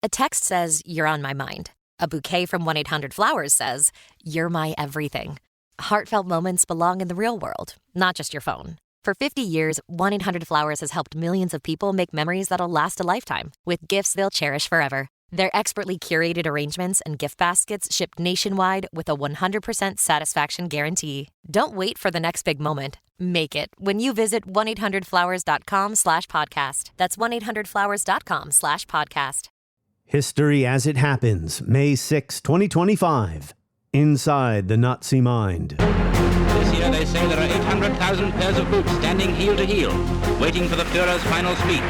A text says, "You're on my mind." A bouquet from 1-800-Flowers says, "You're my everything." Heartfelt moments belong in the real world, not just your phone. For 50 years, 1-800-Flowers has helped millions of people make memories that'll last a lifetime with gifts they'll cherish forever. Their expertly curated arrangements and gift baskets ship nationwide with a 100% satisfaction guarantee. Don't wait for the next big moment. Make it when you visit 1-800-Flowers.com/podcast. That's 1-800-Flowers.com/podcast. History as it happens, May 6, 2025. Inside the Nazi Mind. This year they say there are 800,000 pairs of boots standing heel to heel, waiting for the Führer's final speech.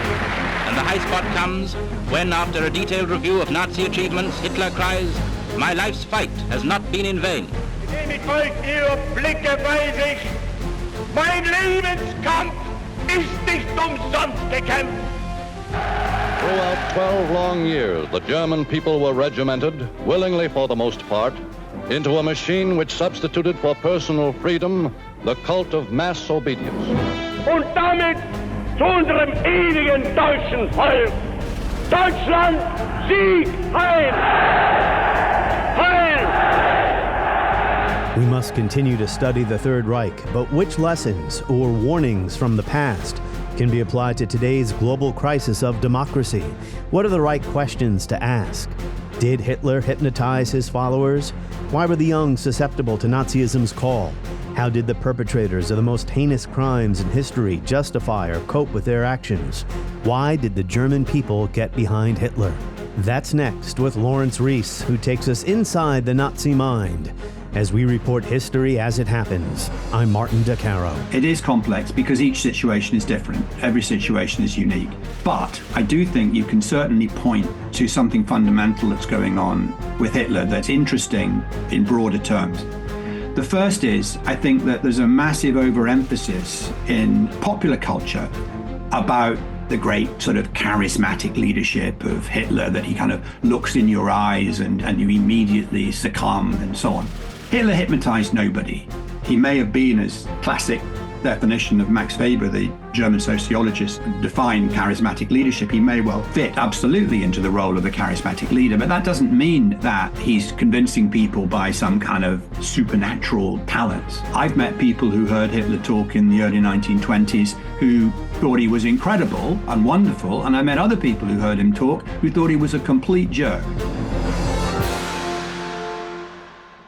And the high spot comes when, after a detailed review of Nazi achievements, Hitler cries, "My life's fight has not been in vain." Mit euch ihre Blicke weiß ich, mein Lebenskampf ist nicht umsonst gekämpft. Throughout 12 long years, the German people were regimented, willingly for the most part, into a machine which substituted for personal freedom the cult of mass obedience. Und damit zu unserem ewigen deutschen Volk. Deutschland, Sieg, Heil! Heil! We must continue to study the Third Reich, but which lessons or warnings from the past can be applied to today's global crisis of democracy? What are the right questions to ask? Did Hitler hypnotize his followers? Why were the young susceptible to Nazism's call? How did the perpetrators of the most heinous crimes in history justify or cope with their actions? Why did the German people get behind Hitler? That's next with Laurence Rees, who takes us inside the Nazi mind as we report history as it happens. I'm Martin DeCaro. It is complex because each situation is different. Every situation is unique. But I do think you can certainly point to something fundamental that's going on with Hitler that's interesting in broader terms. The first is, I think that there's a massive overemphasis in popular culture about the great sort of charismatic leadership of Hitler, that he kind of looks in your eyes and you immediately succumb and so on. Hitler hypnotized nobody. He may have been, as classic definition of Max Weber, the German sociologist, defined charismatic leadership, he may well fit absolutely into the role of a charismatic leader, but that doesn't mean that he's convincing people by some kind of supernatural talents. I've met people who heard Hitler talk in the early 1920s who thought he was incredible and wonderful, and I met other people who heard him talk who thought he was a complete jerk.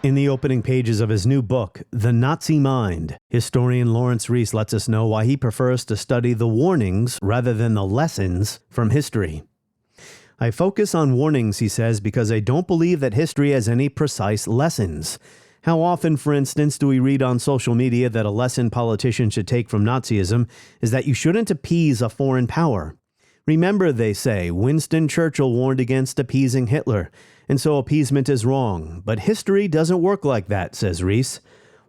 In the opening pages of his new book, The Nazi Mind, historian Laurence Rees lets us know why he prefers to study the warnings rather than the lessons from history. I focus on warnings, he says, because I don't believe that history has any precise lessons. How often, for instance, do we read on social media that a lesson politicians should take from Nazism is that you shouldn't appease a foreign power? Remember, they say, Winston Churchill warned against appeasing Hitler, and so appeasement is wrong. But history doesn't work like that, says Rees.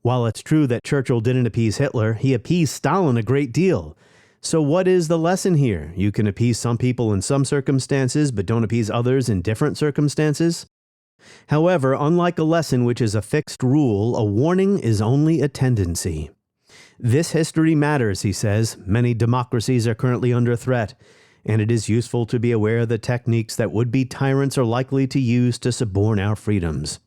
While it's true that Churchill didn't appease Hitler, he appeased Stalin a great deal. So what is the lesson here? You can appease some people in some circumstances, but don't appease others in different circumstances? However, unlike a lesson which is a fixed rule, a warning is only a tendency. This history matters, he says. Many democracies are currently under threat, and it is useful to be aware of the techniques that would-be tyrants are likely to use to suborn our freedoms.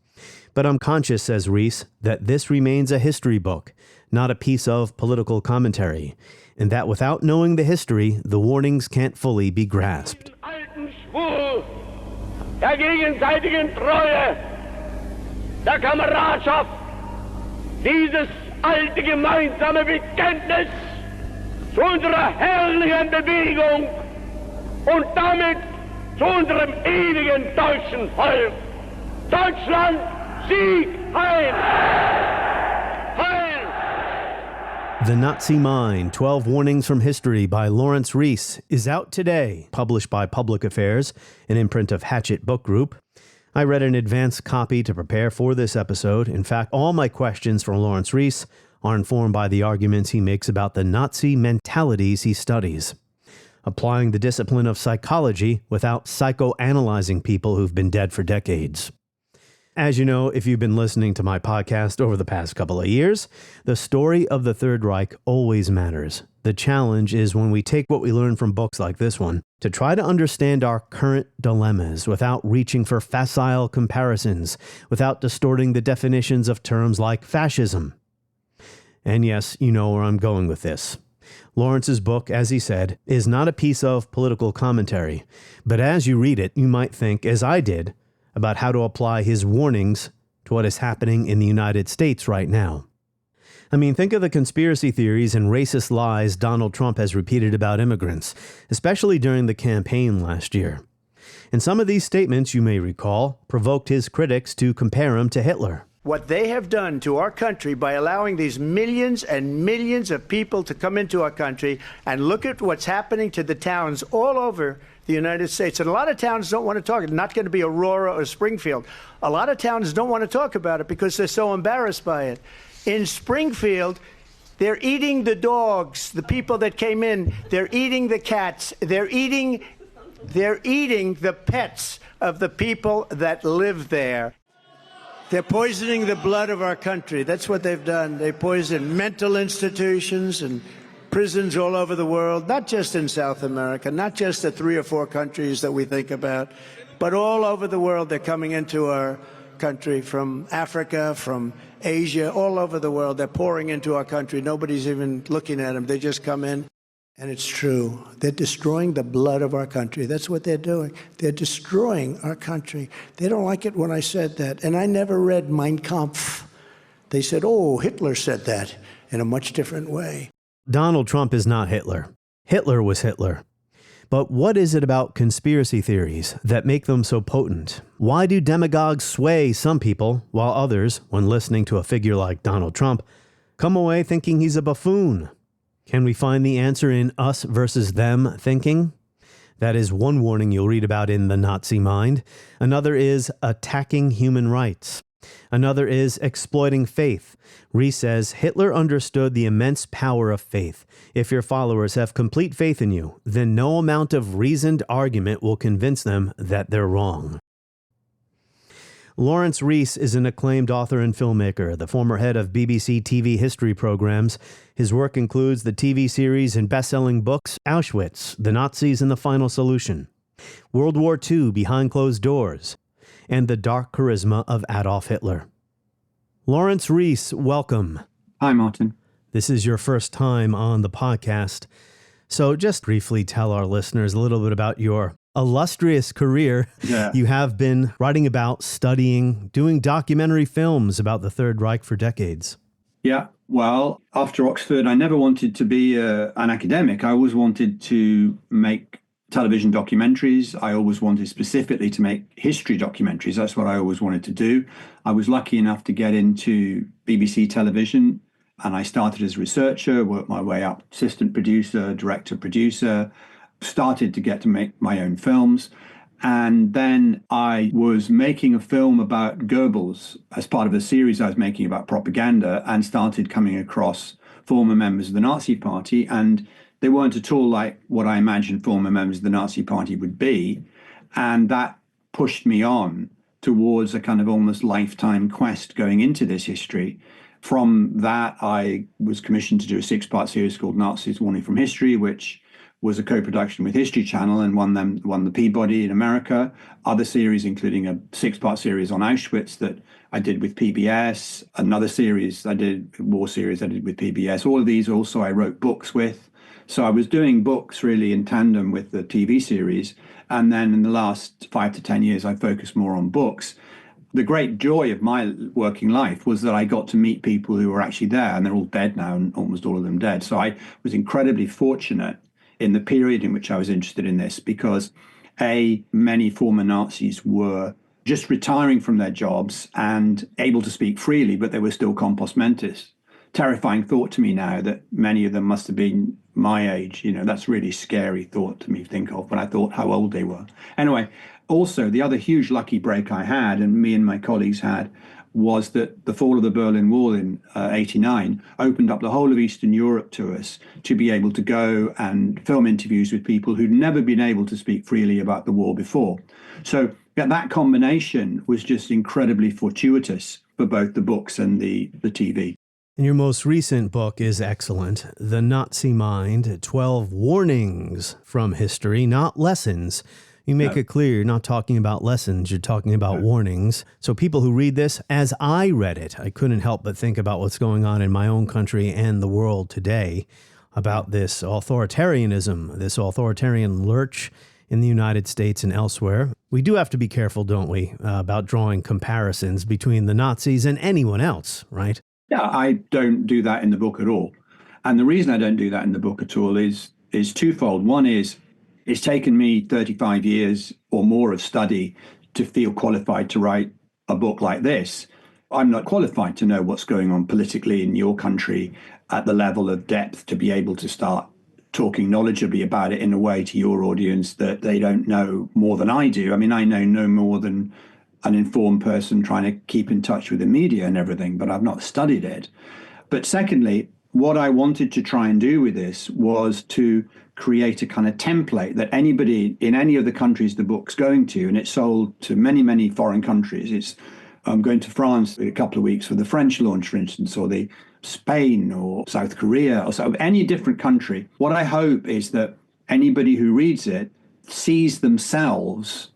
But I'm conscious, says Rees, that this remains a history book, not a piece of political commentary, and that without knowing the history, the warnings can't fully be grasped. Alten Schwur der gegenseitigen Treue, der Kameradschaft, dieses alte gemeinsame Bekenntnis zu unserer herrlichen Bewegung und damit zu unserem ewigen deutschen Volk. Deutschland, Sieg, Heil! Heil! The Nazi Mind, 12 Warnings from History by Laurence Rees is out today, published by Public Affairs, an imprint of Hachette Book Group. I read an advance copy to prepare for this episode. In fact, all my questions from Laurence Rees are informed by the arguments he makes about the Nazi mentalities he studies, applying the discipline of psychology without psychoanalyzing people who've been dead for decades. As you know, if you've been listening to my podcast over the past couple of years, the story of the Third Reich always matters. The challenge is when we take what we learn from books like this one to try to understand our current dilemmas without reaching for facile comparisons, without distorting the definitions of terms like fascism. And yes, you know where I'm going with this. Lawrence's book, as he said, is not a piece of political commentary, but as you read it, you might think, as I did, about how to apply his warnings to what is happening in the United States right now. I mean, think of the conspiracy theories and racist lies Donald Trump has repeated about immigrants, especially during the campaign last year. And some of these statements, you may recall, provoked his critics to compare him to Hitler. What they have done to our country by allowing these millions and millions of people to come into our country, and look at what's happening to the towns all over the United States. And a lot of towns don't want to talk. It's not going to be Aurora or Springfield. A lot of towns don't want to talk about it because they're so embarrassed by it. In Springfield, they're eating the dogs, the people that came in. They're eating the cats. They're eating the pets of the people that live there. They're poisoning the blood of our country. That's what they've done. They poison mental institutions and prisons all over the world, not just in South America, not just the 3 or 4 countries that we think about, but all over the world. They're coming into our country from Africa, from Asia, all over the world. They're pouring into our country. Nobody's even looking at them. They just come in. And it's true. They're destroying the blood of our country. That's what they're doing. They're destroying our country. They don't like it when I said that. And I never read Mein Kampf. They said, oh, Hitler said that in a much different way. Donald Trump is not Hitler. Hitler was Hitler. But what is it about conspiracy theories that make them so potent? Why do demagogues sway some people, while others, when listening to a figure like Donald Trump, come away thinking he's a buffoon? Can we find the answer in us versus them thinking? That is one warning you'll read about in The Nazi Mind. Another is attacking human rights. Another is exploiting faith. Rees says Hitler understood the immense power of faith. If your followers have complete faith in you, then no amount of reasoned argument will convince them that they're wrong. Laurence Rees is an acclaimed author and filmmaker, the former head of BBC TV history programs. His work includes the TV series and best-selling books Auschwitz, The Nazis and the Final Solution, World War II Behind Closed Doors, and The Dark Charisma of Adolf Hitler. Laurence Rees, welcome. Hi, Martin. This is your first time on the podcast. So just briefly tell our listeners a little bit about your illustrious career. Yeah. You have been writing about, studying, doing documentary films about the Third Reich for decades. Yeah. Well, after Oxford, I never wanted to be an academic. I always wanted to make television documentaries. I always wanted specifically to make history documentaries. That's what I always wanted to do. I was lucky enough to get into BBC television, and I started as a researcher, worked my way up, assistant producer, director, producer, started to get to make my own films. And then I was making a film about Goebbels as part of a series I was making about propaganda, and started coming across former members of the Nazi Party. And they weren't at all like what I imagined former members of the Nazi Party would be. And that pushed me on towards a kind of almost lifetime quest going into this history. From that, I was commissioned to do a 6-part series called Nazis Warning from History, which was a co-production with History Channel and won the Peabody in America. Other series, including a 6-part series on Auschwitz that I did with PBS. Another series war series I did with PBS. All of these also I wrote books with. So I was doing books really in tandem with the TV series. And then in the last 5 to 10 years, I focused more on books. The great joy of my working life was that I got to meet people who were actually there, and they're all dead now, and almost all of them dead. So I was incredibly fortunate in the period in which I was interested in this, because many former Nazis were just retiring from their jobs and able to speak freely, but they were still compos mentis. Terrifying thought to me now that many of them must have been my age. That's really scary thought to me to think of, but I thought how old they were. Anyway, also the other huge lucky break I had, and me and my colleagues had, was that the fall of the Berlin Wall in 1989 opened up the whole of Eastern Europe to us to be able to go and film interviews with people who'd never been able to speak freely about the war before. So Yeah, that combination was just incredibly fortuitous for both the books and the TV. And your most recent book is excellent. The Nazi Mind, 12 Warnings from History, not lessons. You make it clear you're not talking about lessons, you're talking about warnings. So people who read this, as I read it, I couldn't help but think about what's going on in my own country and the world today, about this authoritarianism, this authoritarian lurch in the United States and elsewhere. We do have to be careful, don't we, about drawing comparisons between the Nazis and anyone else, right? Yeah, I don't do that in the book at all. And the reason I don't do that in the book at all is twofold. One is it's taken me 35 years or more of study to feel qualified to write a book like this. I'm not qualified to know what's going on politically in your country at the level of depth to be able to start talking knowledgeably about it in a way to your audience that they don't know more than I do. I mean, I know no more than an informed person trying to keep in touch with the media and everything, but I've not studied it. But secondly, what I wanted to try and do with this was to create a kind of template that anybody in any of the countries the book's going to, and it's sold to many, many foreign countries. I'm going to France in a couple of weeks for the French launch, for instance, or the Spain or South Korea or so, any different country. What I hope is that anybody who reads it sees themselves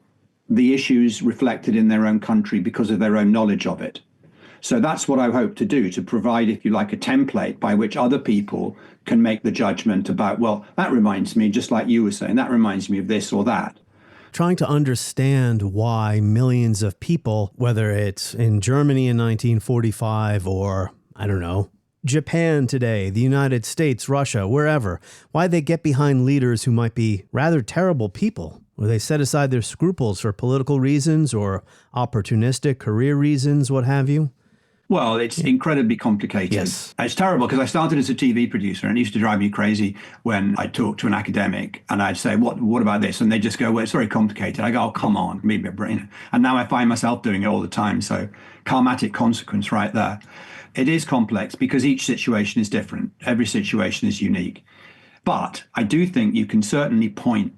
the issues reflected in their own country because of their own knowledge of it. So that's what I hope to do, to provide, if you like, a template by which other people can make the judgment about, well, that reminds me, just like you were saying, that reminds me of this or that. Trying to understand why millions of people, whether it's in Germany in 1945 or, I don't know, Japan today, the United States, Russia, wherever, why they get behind leaders who might be rather terrible people, or they set aside their scruples for political reasons or opportunistic career reasons, what have you. Well, it's incredibly complicated. Yes. It's terrible because I started as a TV producer and it used to drive me crazy when I talked to an academic and I'd say, what about this? And they just go, well, it's very complicated. I go, oh, come on, read my brain. And now I find myself doing it all the time. So karmatic consequence right there. It is complex because each situation is different. Every situation is unique. But I do think you can certainly point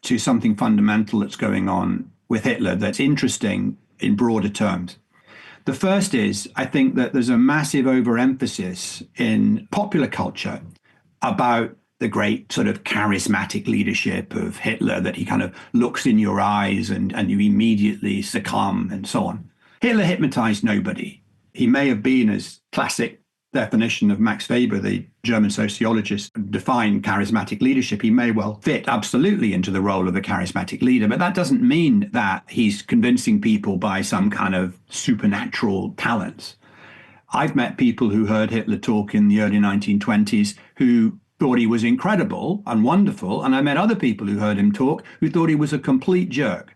to something fundamental that's going on with Hitler that's interesting in broader terms. The first is, I think that there's a massive overemphasis in popular culture about the great sort of charismatic leadership of Hitler, that he kind of looks in your eyes and you immediately succumb and so on. Hitler hypnotized nobody. He may have been, as classic definition of Max Weber, the German sociologist, defined charismatic leadership, he may well fit absolutely into the role of a charismatic leader, but that doesn't mean that he's convincing people by some kind of supernatural talents. I've met people who heard Hitler talk in the early 1920s who thought he was incredible and wonderful, and I met other people who heard him talk who thought he was a complete jerk.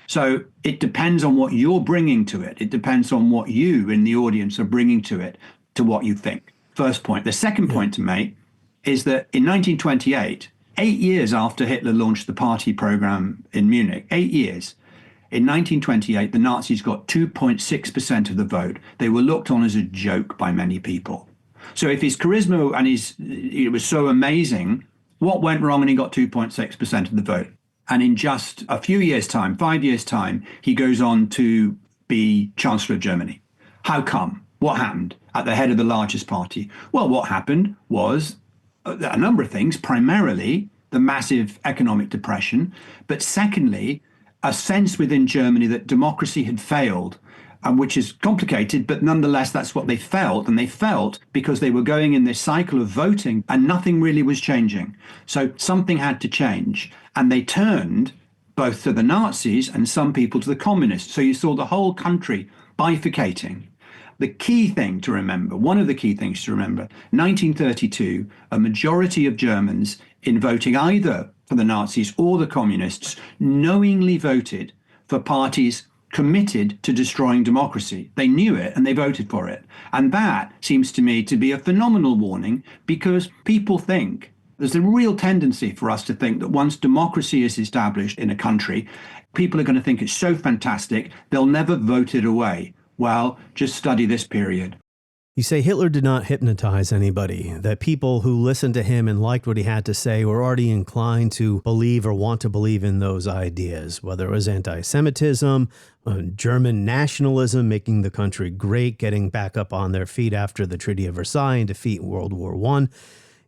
So it depends on what you're bringing to it. It depends on what you in the audience are bringing to it, to what you think. First point. The second point to make is that in 1928, 8 years after Hitler launched the party program in Munich, 8 years, in 1928, the Nazis got 2.6% of the vote. They were looked on as a joke by many people. So if his charisma and it was so amazing, what went wrong when he got 2.6% of the vote? And in just a few years' time, 5 years' time, he goes on to be Chancellor of Germany. How come? What happened at the head of the largest party? Well, what happened was a number of things, primarily the massive economic depression, but secondly, a sense within Germany that democracy had failed, which is complicated, but nonetheless, that's what they felt. And they felt because they were going in this cycle of voting and nothing really was changing. So something had to change. And they turned both to the Nazis and some people to the communists. So you saw the whole country bifurcating. The key thing to remember, one of the key things to remember, 1932, a majority of Germans in voting either for the Nazis or the communists knowingly voted for parties committed to destroying democracy. They knew it and they voted for it. And that seems to me to be a phenomenal warning, because people think, there's a real tendency for us to think that once democracy is established in a country, people are going to think it's so fantastic, they'll never vote it away. Well, just study this period. You say Hitler did not hypnotize anybody, that people who listened to him and liked what he had to say were already inclined to believe or want to believe in those ideas, whether it was anti-Semitism, German nationalism, making the country great, getting back up on their feet after the Treaty of Versailles and defeat World War I.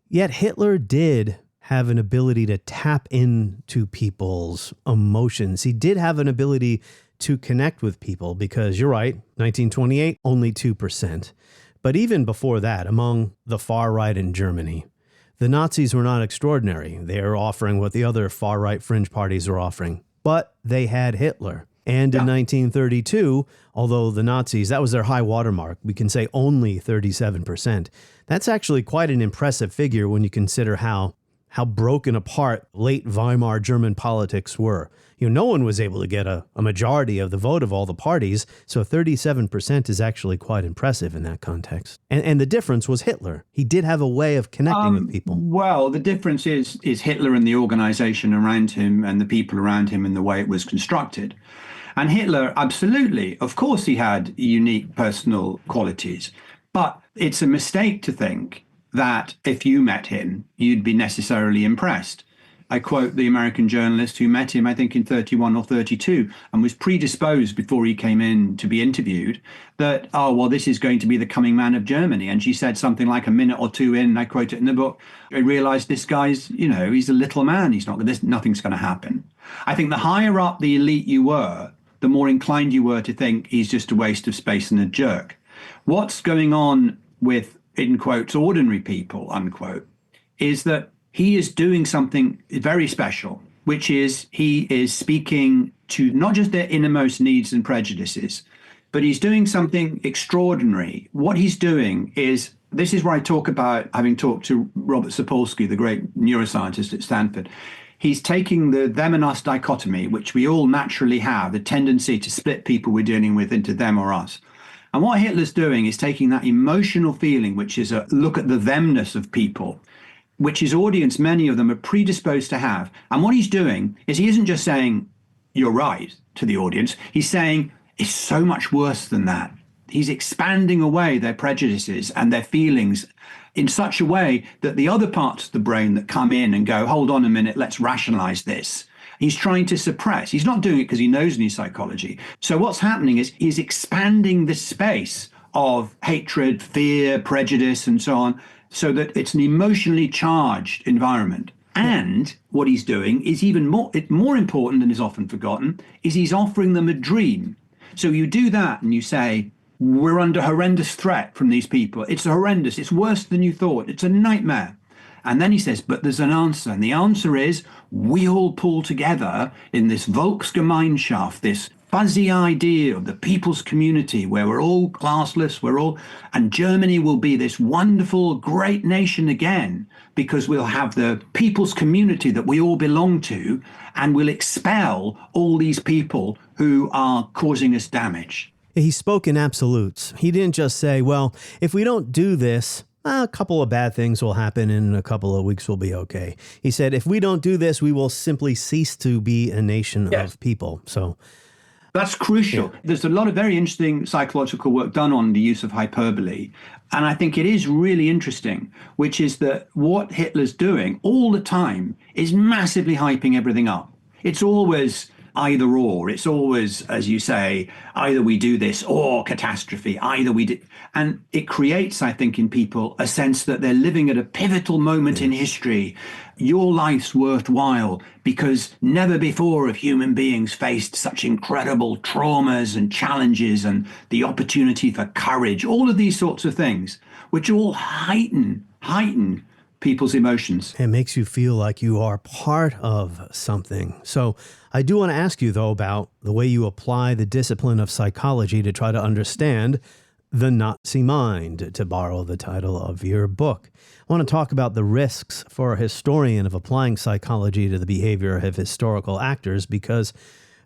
Yet Hitler did have an ability to tap into people's emotions. He did have an ability to connect with people because, you're right, 1928, only 2%. But even before that, among the far right in Germany, the Nazis were not extraordinary. They were offering what the other far right fringe parties were offering. But they had Hitler. And in 1932, although the Nazis, that was their high watermark, we can say only 37%. That's actually quite an impressive figure when you consider how broken apart late Weimar German politics were. No one was able to get a majority of the vote of all the parties, so 37% is actually quite impressive in that context. And the difference was Hitler. He did have a way of connecting with people. Well, the difference is Hitler and the organization around him and the people around him and the way it was constructed. And Hitler, absolutely, of course he had unique personal qualities, but it's a mistake to think that if you met him, you'd be necessarily impressed. I quote the American journalist who met him, I think, in 31 or 32, and was predisposed before he came in to be interviewed that, this is going to be the coming man of Germany. And she said something like a minute or two in, and I quote it in the book, I realized this guy's, he's a little man. Nothing's going to happen. I think the higher up the elite you were, the more inclined you were to think he's just a waste of space and a jerk. What's going on with, in quotes, ordinary people, unquote, is that he is doing something very special, which is he is speaking to not just their innermost needs and prejudices, but he's doing something extraordinary. What he's doing is, this is where I talk about having talked to Robert Sapolsky, the great neuroscientist at Stanford. He's taking the them and us dichotomy, which we all naturally have, the tendency to split people we're dealing with into them or us. And what Hitler's doing is taking that emotional feeling, which is a look at the themness of people, which his audience, many of them, are predisposed to have. And what he's doing is he isn't just saying, you're right, to the audience. He's saying, it's so much worse than that. He's expanding away their prejudices and their feelings in such a way that the other parts of the brain that come in and go, hold on a minute, let's rationalize this, he's trying to suppress. He's not doing it because he knows any psychology. So what's happening is he's expanding the space of hatred, fear, prejudice, and so on, so that it's an emotionally charged environment. And what he's doing is even more important than is often forgotten, is he's offering them a dream. So you do that and you say, we're under horrendous threat from these people. It's horrendous. It's worse than you thought. It's a nightmare. And then he says, but there's an answer. And the answer is, we all pull together in this Volksgemeinschaft, this fuzzy idea of the people's community where we're all classless, and Germany will be this wonderful, great nation again, because we'll have the people's community that we all belong to, and we'll expel all these people who are causing us damage. He spoke in absolutes. He didn't just say, well, if we don't do this, a couple of bad things will happen and in a couple of weeks we'll be okay. He said, if we don't do this, we will simply cease to be a nation of people. So that's crucial. Yeah. There's a lot of very interesting psychological work done on the use of hyperbole. And I think it is really interesting, which is that what Hitler's doing all the time is massively hyping everything up. It's always either or. It's always, as you say, either we do this or catastrophe, either we do. And it creates, I think, in people a sense that they're living at a pivotal moment in history. Your life's worthwhile because never before have human beings faced such incredible traumas and challenges and the opportunity for courage, all of these sorts of things, which all heighten people's emotions. It makes you feel like you are part of something. So I do want to ask you, though, about the way you apply the discipline of psychology to try to understand the Nazi mind, to borrow the title of your book. I want to talk about the risks for a historian of applying psychology to the behavior of historical actors because,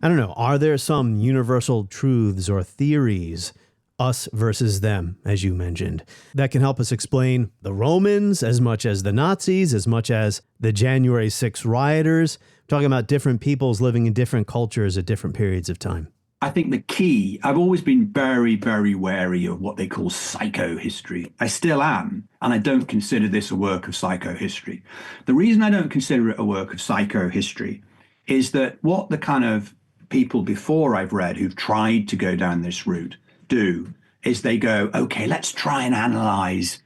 I don't know, are there some universal truths or theories, us versus them, as you mentioned, that can help us explain the Romans as much as the Nazis, as much as the January 6th rioters, talking about different peoples living in different cultures at different periods of time? I think the key, I've always been very, very wary of what they call psychohistory. I still am, and I don't consider this a work of psychohistory. The reason I don't consider it a work of psychohistory is that what the kind of people before I've read who've tried to go down this route do is they go, okay, let's try and analyze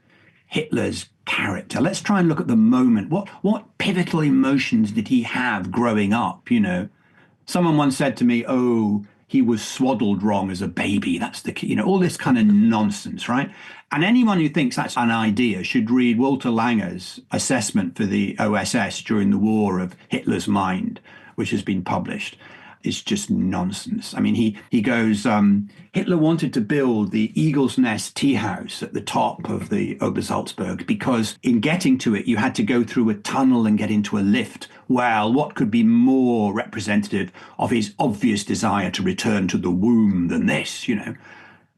Hitler's character. Let's try and look at the moment. What pivotal emotions did he have growing up? You know, someone once said to me, oh, he was swaddled wrong as a baby. That's the key, you know, all this kind of nonsense, right? And anyone who thinks that's an idea should read Walter Langer's assessment for the OSS during the war of Hitler's mind, which has been published. It's just nonsense. I mean, he goes, Hitler wanted to build the Eagle's Nest tea house at the top of the Obersalzberg because in getting to it, you had to go through a tunnel and get into a lift. Well, what could be more representative of his obvious desire to return to the womb than this, you know?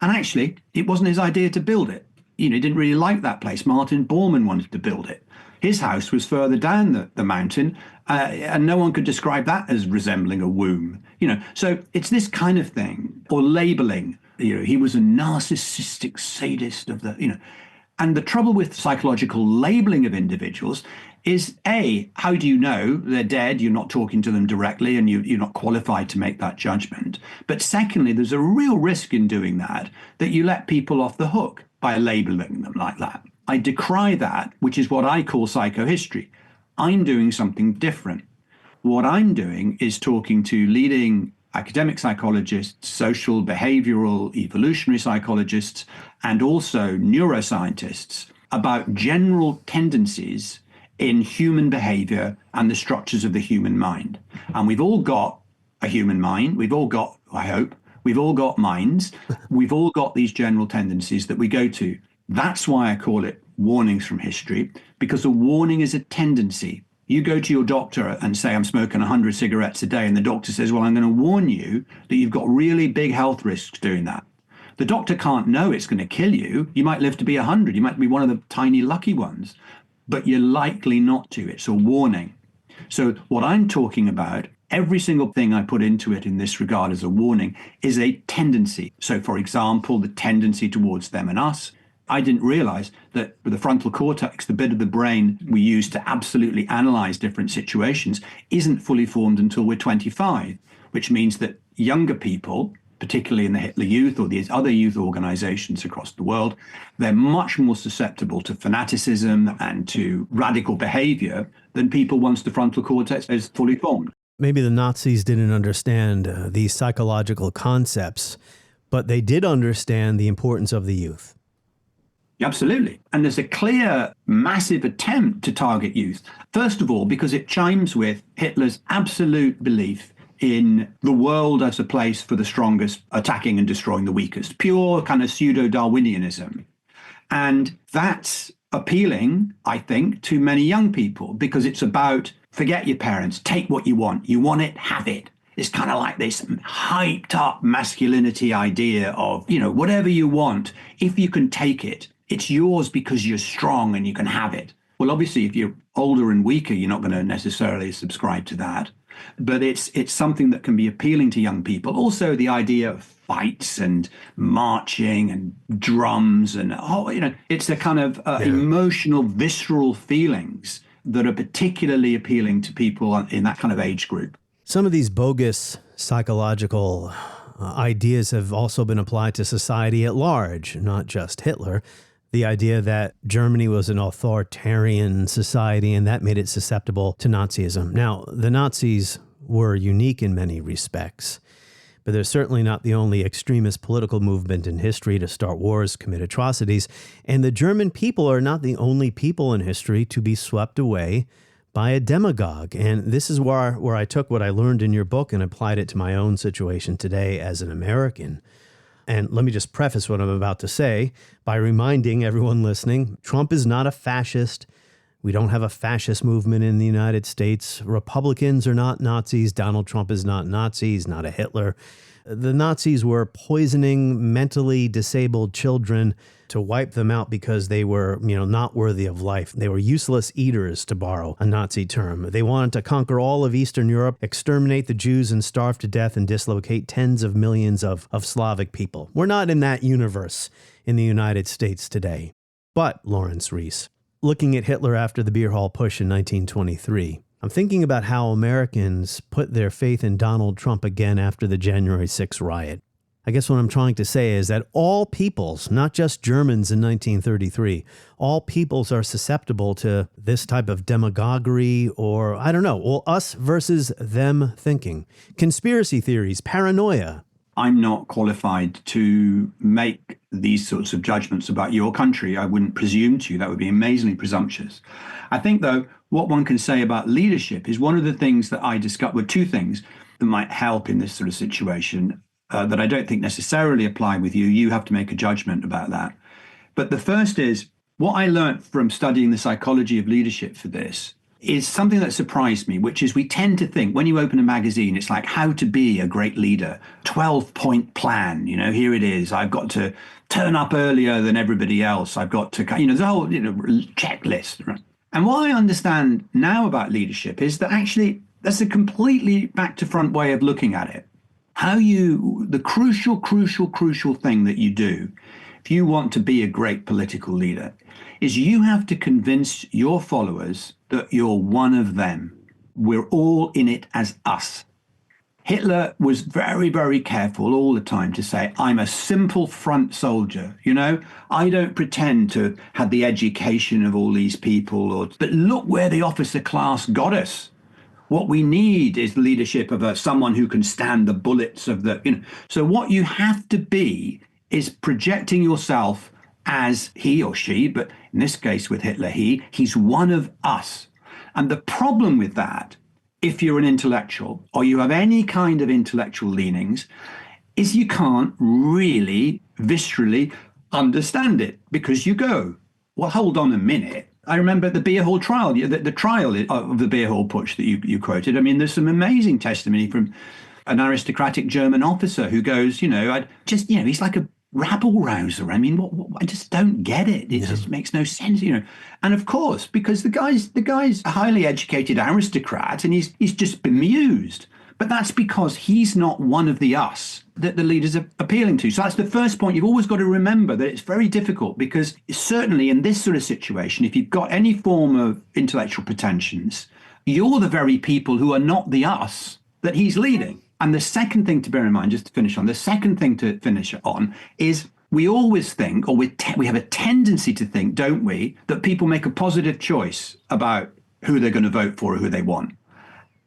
And actually, it wasn't his idea to build it. You know, he didn't really like that place. Martin Bormann wanted to build it. His house was further down the mountain, and no one could describe that as resembling a womb. You know, so it's this kind of thing, or labeling. You know, he was a narcissistic sadist of the, you know. And the trouble with psychological labeling of individuals is, A, how do you know they're dead? You're not talking to them directly, and you're not qualified to make that judgment. But secondly, there's a real risk in doing that you let people off the hook by labeling them like that. I decry that, which is what I call psychohistory. I'm doing something different. What I'm doing is talking to leading academic psychologists, social, behavioral, evolutionary psychologists, and also neuroscientists about general tendencies in human behavior and the structures of the human mind. And we've all got a human mind. We've all got, I hope, we've all got minds. We've all got these general tendencies that we go to. That's why I call it warnings from history, because a warning is a tendency. You go to your doctor and say, I'm smoking 100 cigarettes a day, and the doctor says, well, I'm going to warn you that you've got really big health risks doing that. The doctor can't know it's going to kill you. You might live to be 100. You might be one of the tiny lucky ones, but you're likely not to. It's a warning. So what I'm talking about, every single thing I put into it in this regard as a warning, is a tendency. So, for example, the tendency towards them and us. I didn't realize that the frontal cortex, the bit of the brain we use to absolutely analyze different situations, isn't fully formed until we're 25, which means that younger people, particularly in the Hitler Youth or these other youth organizations across the world, they're much more susceptible to fanaticism and to radical behavior than people once the frontal cortex is fully formed. Maybe the Nazis didn't understand these psychological concepts, but they did understand the importance of the youth. Absolutely. And there's a clear, massive attempt to target youth. First of all, because it chimes with Hitler's absolute belief in the world as a place for the strongest attacking and destroying the weakest. Pure kind of pseudo-Darwinianism. And that's appealing, I think, to many young people because it's about forget your parents, take what you want. You want it, have it. It's kind of like this hyped up masculinity idea of, you know, whatever you want, if you can take it, it's yours because you're strong and you can have it. Well, obviously, if you're older and weaker, you're not going to necessarily subscribe to that. But it's something that can be appealing to young people. Also, the idea of fights and marching and drums and, it's a kind of emotional, visceral feelings that are particularly appealing to people in that kind of age group. Some of these bogus psychological ideas have also been applied to society at large, not just Hitler. The idea that Germany was an authoritarian society and that made it susceptible to Nazism. Now, the Nazis were unique in many respects, but they're certainly not the only extremist political movement in history to start wars, commit atrocities, and the German people are not the only people in history to be swept away by a demagogue. And this is where I took what I learned in your book and applied it to my own situation today as an American. And let me just preface what I'm about to say by reminding everyone listening, Trump is not a fascist. We don't have a fascist movement in the United States. Republicans are not Nazis. Donald Trump is not Nazi. He's not a Hitler. The Nazis were poisoning mentally disabled children to wipe them out because they were, not worthy of life. They were useless eaters, to borrow a Nazi term. They wanted to conquer all of Eastern Europe, exterminate the Jews and starve to death and dislocate tens of millions of Slavic people. We're not in that universe in the United States today. But, Laurence Rees, looking at Hitler after the beer hall push in 1923, I'm thinking about how Americans put their faith in Donald Trump again after the January 6th riot. I guess what I'm trying to say is that all peoples, not just Germans in 1933, all peoples are susceptible to this type of demagoguery or, us versus them thinking. Conspiracy theories, paranoia. I'm not qualified to make these sorts of judgments about your country. I wouldn't presume to. That would be amazingly presumptuous. I think, though, what one can say about leadership is one of the things that I discovered were two things that might help in this sort of situation. That I don't think necessarily apply with you. You have to make a judgment about that. But the first is, what I learned from studying the psychology of leadership for this is something that surprised me, which is we tend to think when you open a magazine, it's like how to be a great leader, 12-point plan, here it is. I've got to turn up earlier than everybody else. I've got to, the whole checklist. Right? And what I understand now about leadership is that actually that's a completely back to front way of looking at it. The crucial thing that you do if you want to be a great political leader is you have to convince your followers that you're one of them. We're all in it as us. Hitler was very, very careful all the time to say, I'm a simple front soldier, I don't pretend to have the education of all these people, but look where the officer class got us. What we need is leadership of someone who can stand the bullets of So what you have to be is projecting yourself as he or she, but in this case with Hitler, he's one of us. And the problem with that, if you're an intellectual or you have any kind of intellectual leanings, is you can't really viscerally understand it because you go, well, hold on a minute. I remember the beer hall trial, the trial of the beer hall putsch that you quoted. I mean, there's some amazing testimony from an aristocratic German officer who goes, he's like a rabble rouser. I mean, what I just don't get it. It just makes no sense, And of course, because the guy's a highly educated aristocrat and he's just bemused. But that's because he's not one of the us that the leaders are appealing to. So that's the first point. You've always got to remember that it's very difficult because certainly in this sort of situation, if you've got any form of intellectual pretensions, you're the very people who are not the us that he's leading. And the second thing to bear in mind, just to finish on, is we always think, or we have a tendency to think, don't we, that people make a positive choice about who they're going to vote for or who they want.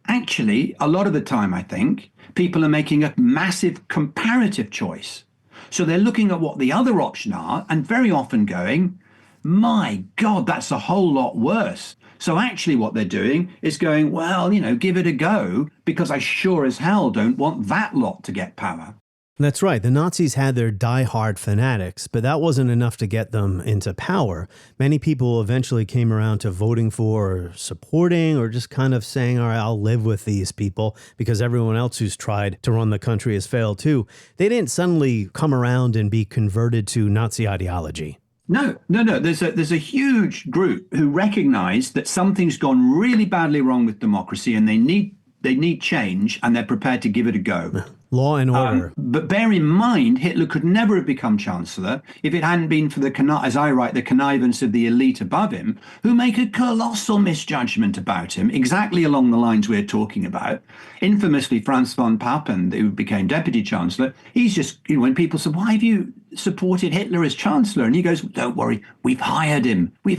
Actually, a lot of the time, I think, people are making a massive comparative choice. So they're looking at what the other option are and very often going, my God, that's a whole lot worse. So actually what they're doing is going, well, give it a go because I sure as hell don't want that lot to get power. That's right. The Nazis had their die-hard fanatics, but that wasn't enough to get them into power. Many people eventually came around to voting for or supporting or just kind of saying, all right, I'll live with these people because everyone else who's tried to run the country has failed too. They didn't suddenly come around and be converted to Nazi ideology. No. There's a huge group who recognize that something's gone really badly wrong with democracy and they need change and they're prepared to give it a go. Law and order. But bear in mind, Hitler could never have become chancellor if it hadn't been for the connivance of the elite above him, who make a colossal misjudgment about him, exactly along the lines we're talking about. Infamously, Franz von Papen, who became deputy chancellor, he's just, when people say, why have you supported Hitler as chancellor? And he goes, don't worry, we've hired him. He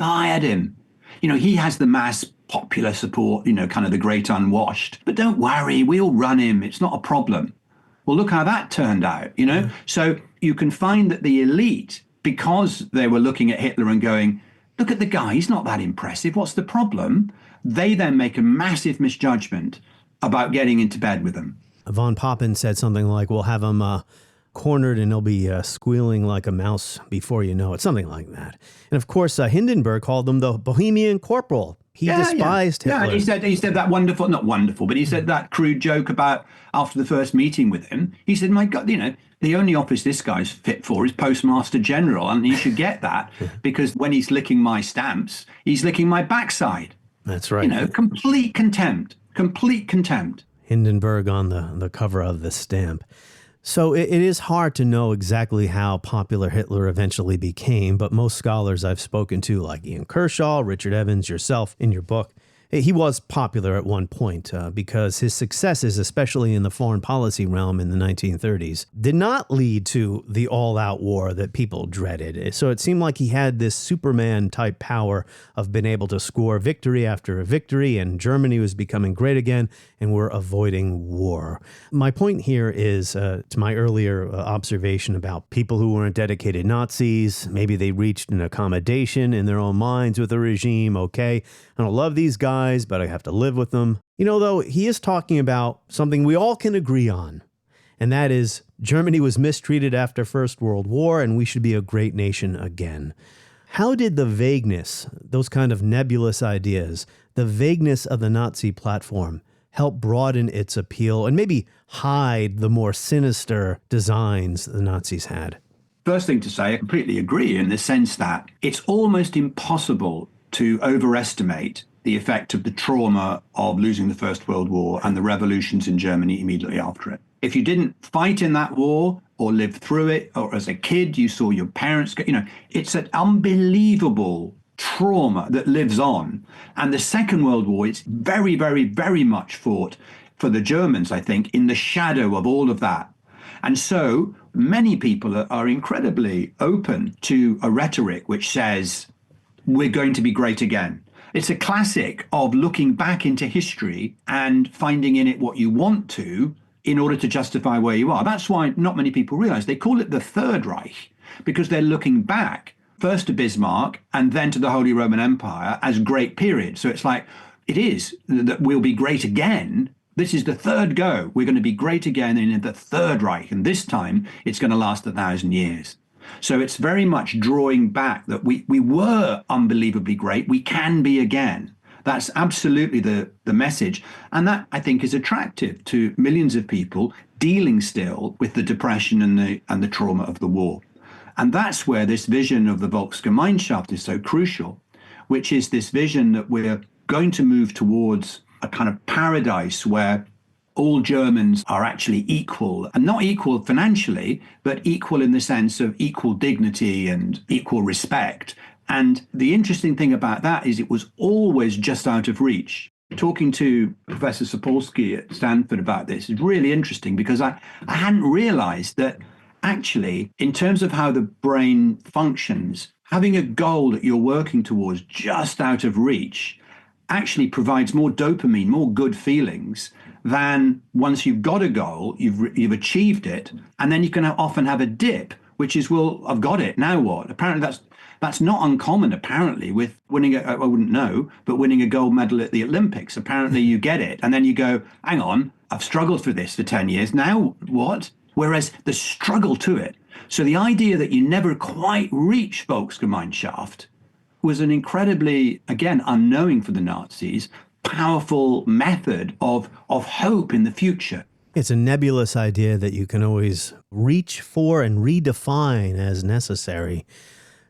has the mass popular support, kind of the great unwashed. But don't worry, we'll run him. It's not a problem. Well, look how that turned out, Yeah. So you can find that the elite, because they were looking at Hitler and going, look at the guy, he's not that impressive. What's the problem? They then make a massive misjudgment about getting into bed with him. Von Papen said something like, we'll have him cornered and he'll be squealing like a mouse before you know it, something like that. And of course, Hindenburg called him the Bohemian Corporal. He despised Hitler. Yeah, he said that wonderful, not wonderful, but he said that crude joke about after the first meeting with him. He said, my God, the only office this guy's fit for is Postmaster General, and you should get that because when he's licking my stamps, he's licking my backside. That's right. Complete contempt. Hindenburg on the cover of the stamp. So it is hard to know exactly how popular Hitler eventually became, but most scholars I've spoken to, like Ian Kershaw, Richard Evans, yourself in your book, he was popular at one point because his successes, especially in the foreign policy realm in the 1930s, did not lead to the all-out war that people dreaded. So it seemed like he had this Superman-type power of being able to score victory after a victory, and Germany was becoming great again, and we're avoiding war. My point here is to my earlier observation about people who weren't dedicated Nazis. Maybe they reached an accommodation in their own minds with the regime. Okay, I don't love these guys, but I have to live with them. Though, he is talking about something we all can agree on, and that is Germany was mistreated after First World War, and we should be a great nation again. How did the vagueness, those kind of nebulous ideas, the vagueness of the Nazi platform help broaden its appeal and maybe hide the more sinister designs the Nazis had? First thing to say, I completely agree in the sense that it's almost impossible to overestimate the effect of the trauma of losing the First World War and the revolutions in Germany immediately after it. If you didn't fight in that war or live through it, or as a kid you saw your parents go, it's an unbelievable trauma that lives on. And the Second World War, it's very, very, very much fought for the Germans, I think, in the shadow of all of that. And so many people are incredibly open to a rhetoric which says, we're going to be great again. It's a classic of looking back into history and finding in it what you want to in order to justify where you are. That's why not many people realize they call it the Third Reich, because they're looking back first to Bismarck and then to the Holy Roman Empire as great periods. So it's like, it is that we'll be great again. This is the third go. We're going to be great again in the Third Reich. And this time it's going to last 1,000 years. So it's very much drawing back that we were unbelievably great. We can be again. That's absolutely the message. And that, I think, is attractive to millions of people dealing still with the depression and the trauma of the war. And that's where this vision of the Volksgemeinschaft is so crucial, which is this vision that we're going to move towards a kind of paradise where all Germans are actually equal, and not equal financially, but equal in the sense of equal dignity and equal respect. And the interesting thing about that is it was always just out of reach. Talking to Professor Sapolsky at Stanford about this is really interesting because I hadn't realized that actually, in terms of how the brain functions, having a goal that you're working towards just out of reach actually provides more dopamine, more good feelings than once you've got a goal, you've achieved it, and then you can often have a dip, which is, well, I've got it, now what? Apparently that's not uncommon, apparently, with winning, I wouldn't know, but winning a gold medal at the Olympics. Apparently you get it, and then you go, hang on, I've struggled for this for 10 years, now what? Whereas the struggle to it. So the idea that you never quite reach Volksgemeinschaft was an incredibly, again, unknowing for the Nazis, powerful method of hope in the future. It's a nebulous idea that you can always reach for and redefine as necessary.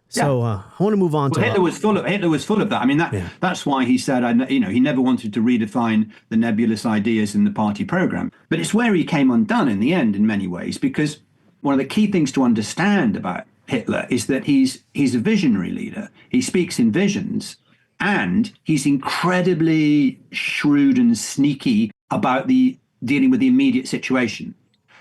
So I want to move on to Hitler was full of that. I mean, that's why he said, he never wanted to redefine the nebulous ideas in the party program. But it's where he came undone in the end, in many ways, because one of the key things to understand about Hitler is that he's a visionary leader. He speaks in visions, and he's incredibly shrewd and sneaky about dealing with the immediate situation.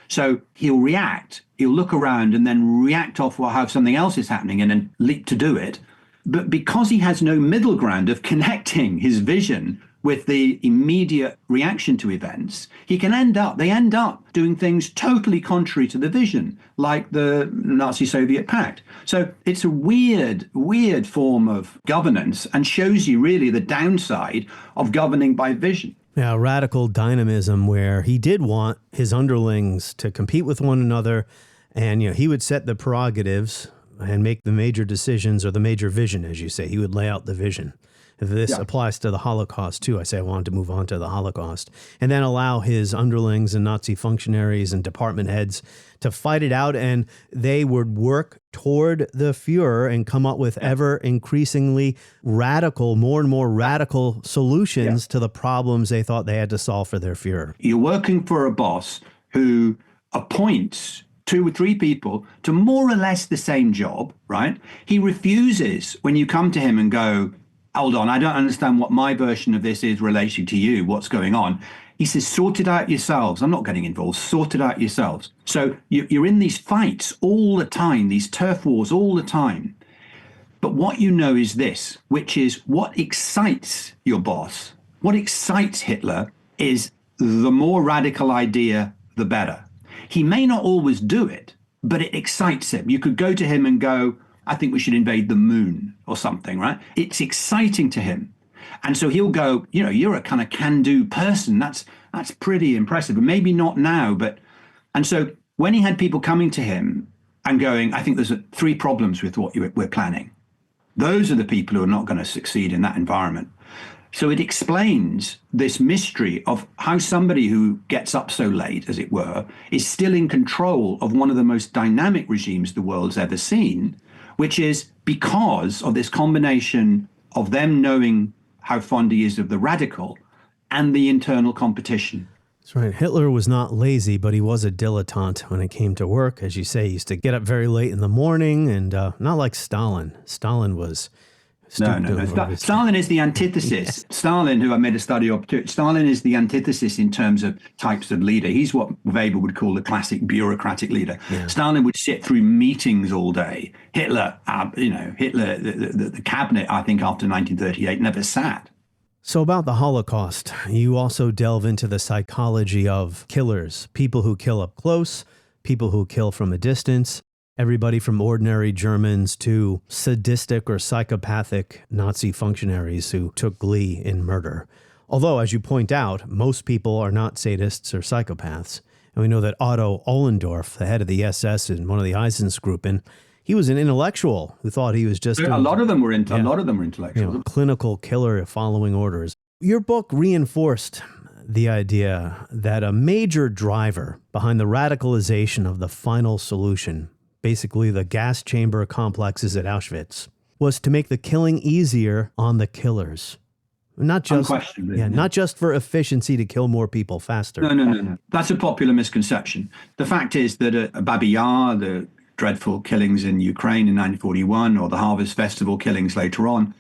So he'll look around and then react off how something else is happening and then leap to do it. But because he has no middle ground of connecting his vision with the immediate reaction to events, they end up doing things totally contrary to the vision, like the Nazi-Soviet pact. So it's a weird form of governance and shows you really the downside of governing by vision. Yeah, radical dynamism where he did want his underlings to compete with one another, and he would set the prerogatives and make the major decisions or the major vision, as you say. He would lay out the vision. This applies to the Holocaust, too. I say I wanted to move on to the Holocaust. And then allow his underlings and Nazi functionaries and department heads to fight it out. And they would work toward the Fuhrer and come up with ever increasingly radical, more and more radical solutions to the problems they thought they had to solve for their Fuhrer. You're working for a boss who appoints 2 or 3 people to more or less the same job, right? He refuses when you come to him and go, hold on, I don't understand what my version of this is relating to you. What's going on? He says, sort it out yourselves. I'm not getting involved. Sort it out yourselves. So you're in these fights all the time, these turf wars all the time. But what you know is this, which is what excites your boss, what excites Hitler is the more radical idea, the better. He may not always do it, but it excites him. You could go to him and go, I think we should invade the moon or something, right? It's exciting to him. And so he'll go, you know, you're a kind of can-do person. That's pretty impressive. Maybe not now, but... And so when he had people coming to him and going, I think there's 3 problems with what we're planning. Those are the people who are not going to succeed in that environment. So it explains this mystery of how somebody who gets up so late, as it were, is still in control of one of the most dynamic regimes the world's ever seen, which is because of this combination of them knowing how fond he is of the radical and the internal competition. That's right. Hitler was not lazy, but he was a dilettante when it came to work. As you say, he used to get up very late in the morning, and not like Stalin. Stalin was... No. Stalin is the antithesis. Stalin, who I made a study of too, Stalin is the antithesis in terms of types of leader. He's what Weber would call the classic bureaucratic leader. Yeah. Stalin would sit through meetings all day. Hitler, the cabinet, I think, after 1938, never sat. So about the Holocaust, you also delve into the psychology of killers, people who kill up close, people who kill from a distance. Everybody from ordinary Germans to sadistic or psychopathic Nazi functionaries who took glee in murder. Although, as you point out, most people are not sadists or psychopaths. And we know that Otto Ohlendorf, the head of the SS in one of the Einsatzgruppen, he was an intellectual who thought he was just... A lot of them were intellectuals. You know, clinical killer following orders. Your book reinforced the idea that a major driver behind the radicalization of the final solution, basically the gas chamber complexes at Auschwitz, was to make the killing easier on the killers. Not just for efficiency to kill more people faster. No. That's a popular misconception. The fact is that Babi Yar, the dreadful killings in Ukraine in 1941, or the Harvest Festival killings later on,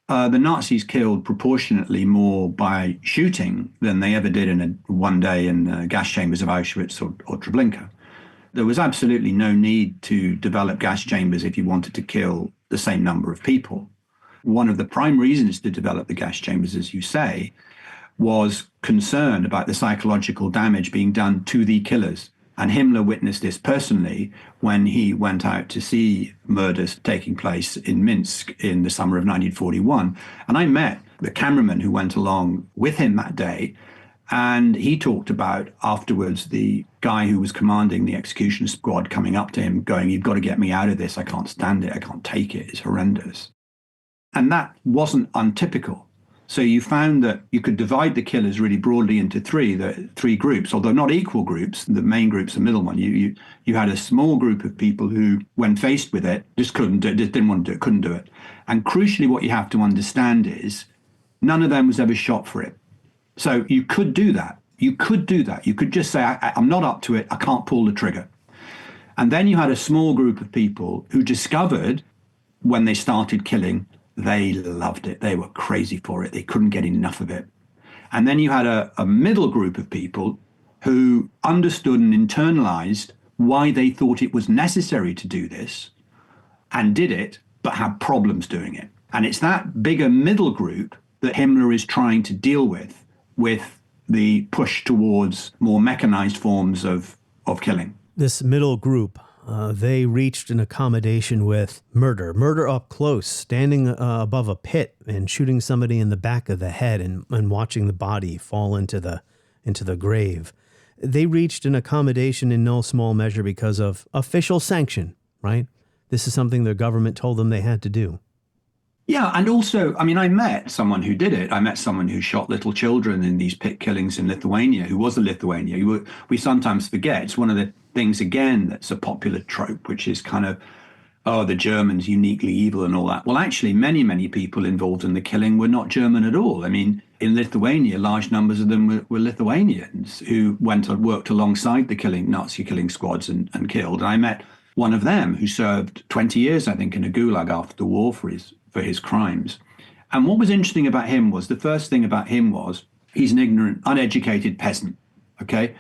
the Nazis killed proportionately more by shooting than they ever did in one day in gas chambers of Auschwitz or Treblinka. There was absolutely no need to develop gas chambers if you wanted to kill the same number of people. One of the prime reasons to develop the gas chambers, as you say, was concern about the psychological damage being done to the killers. And Himmler witnessed this personally when he went out to see murders taking place in Minsk in the summer of 1941. And I met the cameraman who went along with him that day. And he talked about afterwards the guy who was commanding the execution squad coming up to him going, you've got to get me out of this. I can't stand it. I can't take it. It's horrendous. And that wasn't untypical. So you found that you could divide the killers really broadly into three groups, although not equal groups. The main group's the middle one. You had a small group of people who, when faced with it, just couldn't do it, just didn't want to do it, couldn't do it. And crucially, what you have to understand is none of them was ever shot for it. So you could do that. You could just say, I'm not up to it. I can't pull the trigger. And then you had a small group of people who discovered when they started killing, they loved it. They were crazy for it. They couldn't get enough of it. And then you had a middle group of people who understood and internalized why they thought it was necessary to do this and did it, but had problems doing it. And it's that bigger middle group that Himmler is trying to deal with the push towards more mechanized forms of killing. This middle group, they reached an accommodation with murder up close, standing above a pit and shooting somebody in the back of the head and watching the body fall into the grave. They reached an accommodation in no small measure because of official sanction, right? This is something their government told them they had to do. Yeah, and also, I mean, I met someone who did it. I met someone who shot little children in these pit killings in Lithuania, who was a Lithuania. We sometimes forget. It's one of the things, again, that's a popular trope, which is kind of, oh, the Germans uniquely evil and all that. Well, actually, many, many people involved in the killing were not German at all. I mean, in Lithuania, large numbers of them were Lithuanians who went and worked alongside the Nazi killing squads and killed. And I met one of them who served 20 years, I think, in a gulag after the war for his crimes. And what was interesting about him was, the first thing about him was, he's an ignorant, uneducated peasant, okay?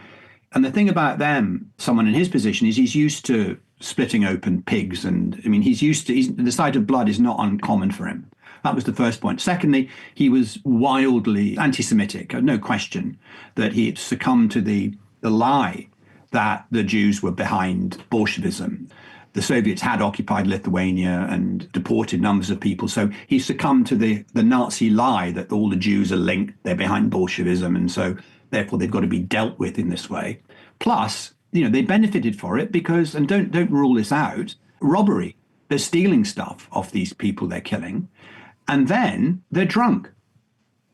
And the thing about them, someone in his position, is he's used to splitting open pigs. And I mean, the sight of blood is not uncommon for him. That was the first point. Secondly, he was wildly anti-Semitic, no question, that he had succumbed to the lie that the Jews were behind Bolshevism. The Soviets had occupied Lithuania and deported numbers of people. So he succumbed to the Nazi lie that all the Jews are linked, they're behind Bolshevism, and so therefore they've got to be dealt with in this way. Plus, they benefited for it because, and don't rule this out, robbery. They're stealing stuff off these people they're killing. And then they're drunk.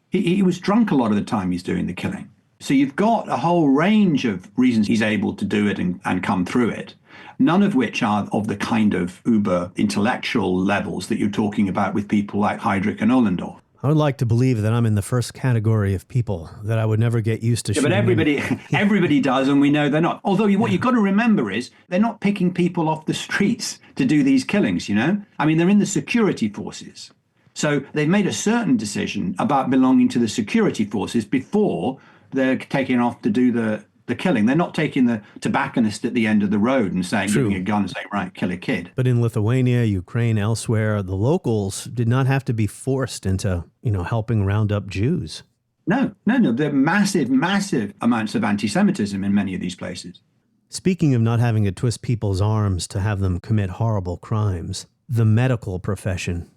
He was drunk a lot of the time he's doing the killing. So you've got a whole range of reasons he's able to do it and come through it, none of which are of the kind of uber intellectual levels that you're talking about with people like Heydrich and Ollendorf. I would like to believe that I'm in the first category of people that I would never get used to shooting. But everybody does, and we know they're not. Although what you've got to remember is they're not picking people off the streets to do these killings, I mean, they're in the security forces. So they've made a certain decision about belonging to the security forces before they're taking off to do the killing. They're not taking the tobacconist at the end of the road and saying, giving a gun and saying, right, kill a kid. But in Lithuania, Ukraine, elsewhere, the locals did not have to be forced into, helping round up Jews. No. There are massive, massive amounts of anti-Semitism in many of these places. Speaking of not having to twist people's arms to have them commit horrible crimes, the medical profession.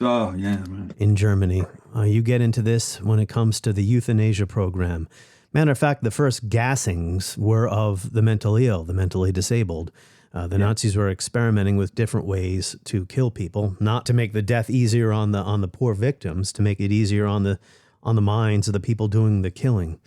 Oh, yeah. Right. In Germany, you get into this when it comes to the euthanasia program. Matter of fact, the first gassings were of the mentally ill, the mentally disabled. Nazis were experimenting with different ways to kill people, not to make the death easier on the poor victims, to make it easier on the minds of the people doing the killing.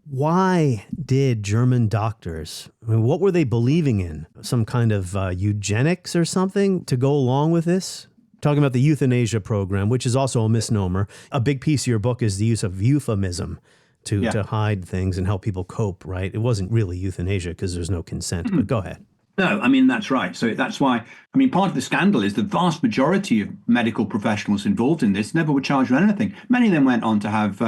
Why did German doctors, what were they believing in? Some kind of eugenics or something to go along with this? Talking about the euthanasia program, which is also a misnomer. A big piece of your book is the use of euphemism to hide things and help people cope, right? It wasn't really euthanasia because there's no consent, but go ahead. No, I mean, that's right. So that's why, part of the scandal is the vast majority of medical professionals involved in this never were charged with anything. Many of them went on to have,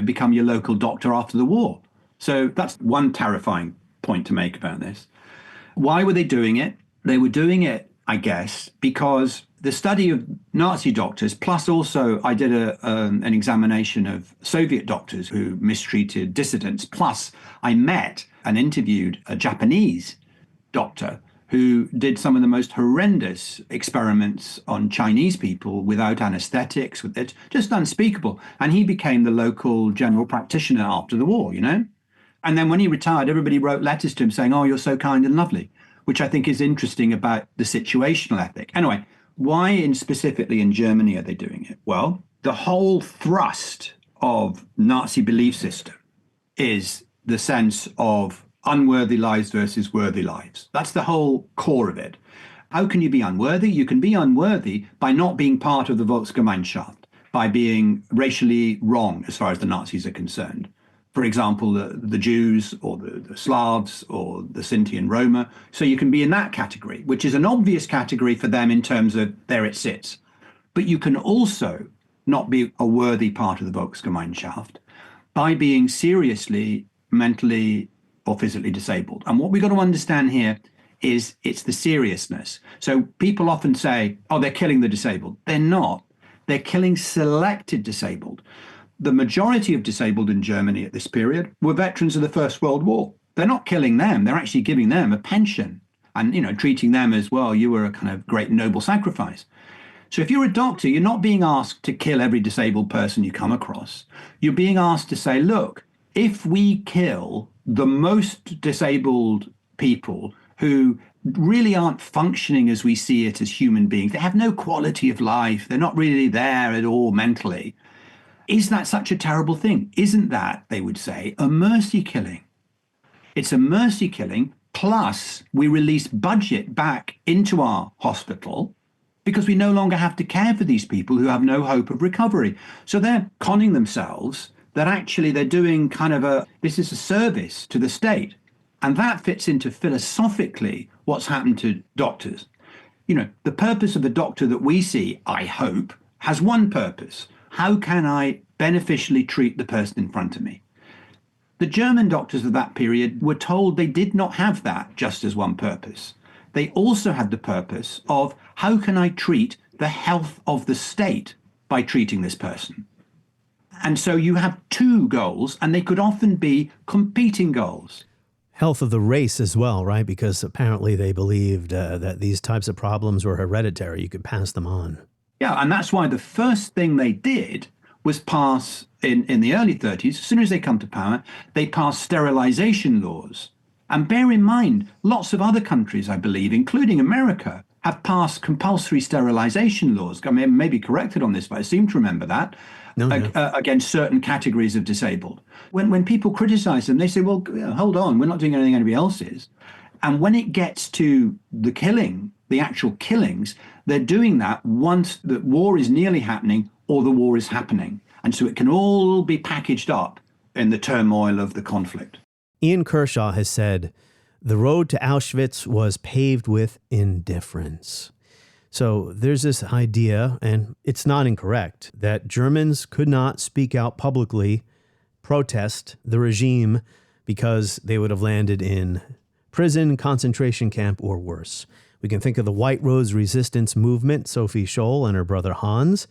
become your local doctor after the war. So that's one terrifying point to make about this. Why were they doing it? They were doing it, I guess, because the study of Nazi doctors, plus also I did an examination of Soviet doctors who mistreated dissidents, plus I met and interviewed a Japanese doctor who did some of the most horrendous experiments on Chinese people without anesthetics, with it, just unspeakable. And he became the local general practitioner after the war, And then when he retired, everybody wrote letters to him saying, oh, you're so kind and lovely, which I think is interesting about the situational ethic. Anyway, why specifically in Germany are they doing it? Well, the whole thrust of Nazi belief system is the sense of unworthy lives versus worthy lives. That's the whole core of it. How can you be unworthy? You can be unworthy by not being part of the Volksgemeinschaft, by being racially wrong as far as the Nazis are concerned. For example, the Jews or the Slavs or the Sinti and Roma. So you can be in that category, which is an obvious category for them in terms of there it sits. But you can also not be a worthy part of the Volksgemeinschaft by being seriously mentally or physically disabled. And what we've got to understand here is it's the seriousness. So people often say, oh, they're killing the disabled. They're not. They're killing selected disabled. The majority of disabled in Germany at this period were veterans of the First World War. They're not killing them. They're actually giving them a pension and, treating them as, well, you were a kind of great noble sacrifice. So if you're a doctor, you're not being asked to kill every disabled person you come across. You're being asked to say, look, if we kill the most disabled people who really aren't functioning as we see it as human beings. They have no quality of life. They're not really there at all mentally. Is that such a terrible thing? Isn't that, they would say, a mercy killing? It's a mercy killing, plus we release budget back into our hospital because we no longer have to care for these people who have no hope of recovery. So they're conning themselves that actually they're doing this is a service to the state. And that fits into philosophically what's happened to doctors. The purpose of a doctor that we see, I hope, has one purpose. How can I beneficially treat the person in front of me? The German doctors of that period were told they did not have that just as one purpose. They also had the purpose of how can I treat the health of the state by treating this person? And so you have two goals, and they could often be competing goals. Health of the race as well, right? Because apparently they believed that these types of problems were hereditary. You could pass them on. Yeah, and that's why the first thing they did was pass, in the early 30s, as soon as they come to power, they passed sterilization laws. And bear in mind, lots of other countries, I believe, including America, have passed compulsory sterilization laws. I may be corrected on this, but I seem to remember that, against certain categories of disabled. When people criticize them, they say, well, hold on, we're not doing anything anybody else is. And when it gets to the killing, the actual killings, they're doing that once the war is nearly happening or the war is happening. And so it can all be packaged up in the turmoil of the conflict. Ian Kershaw has said, the road to Auschwitz was paved with indifference. So there's this idea, and it's not incorrect, that Germans could not speak out publicly, protest the regime, because they would have landed in prison, concentration camp, or worse. We can think of the White Rose Resistance movement, Sophie Scholl and her brother Hans.